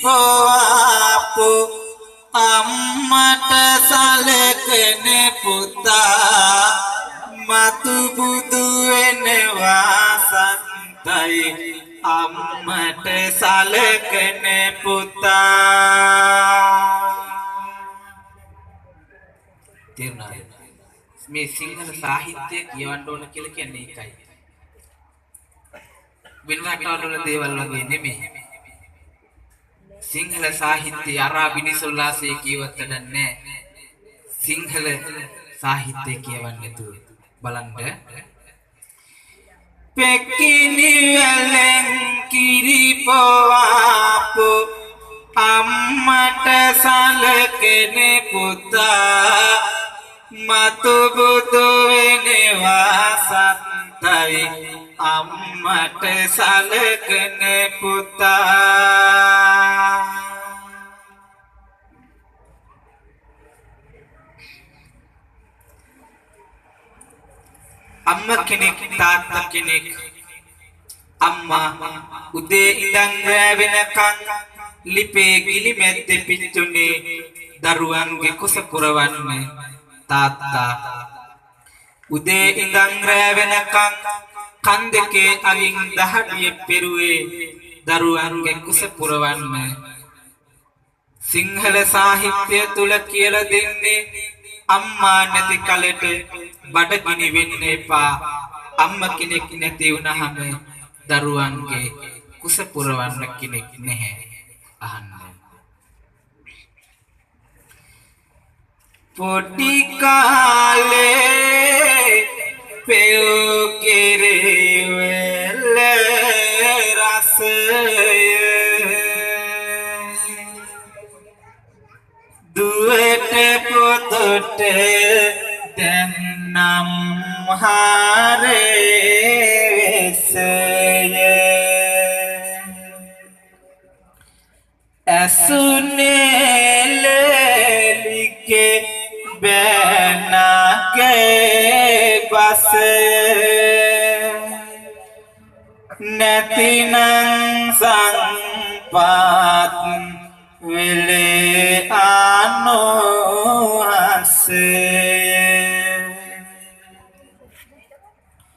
පොවාපු අම්මට සලකන පුතා මතු බුදු වෙනවා සන්තයි අම්මට සලකන පුතා තේරුණාද මේ සිංහල සාහිත්‍ය කියවන්න ඕන කියලා කියන්නේ ඒකයි වෙන රටවල දේවල් වගේ නෙමෙයි සිංහල සාහිත්‍ය අරාබි නිසල්ලාසේ කියවත්තට නැහැ සිංහල සාහිත්‍ය කියවන්නේ තු බලන්න පෙකිනි වලෙන් කිරි පොවාපු අම්මට සලකන පුතා මතු බුදු වෙනවා සන්තයි අම්මට සලකන පුතා අම්මා කෙනෙක් තාත්තා කෙනෙක් අම්මා උදේ ඉඳන් රැ වෙනකන් ලිපේ ගිලි මැද්දේ පිච්චුනේ දරුවන්ගේ කුස පුරවන්නේ තාත්තා උදේ ඉඳන් රැ වෙනකන් කන් දෙකේ අගින් දහඩිය පෙරුවේ දරුවන්ගේ කුස පුරවන්නේ සිංහල සාහිත්‍ය තුල කියලා දෙන්නේ අම්මා නැති කලට බඩගිනි වෙන්න එපා අම්මා කෙනෙක් නැති වුණාම දරුවන්ගේ කුස පුරවන්න කෙනෙක් නැහැ අහන්න පොඩි කාලේ පෙයෝ කෙරෙවල රසය දුවට පොතට දැන් නම් හරෙසය ඇසුනේ ලෙලිගේ බැනගේ බසය නැතිනම් සංපාත් වෙලේ ආනෝ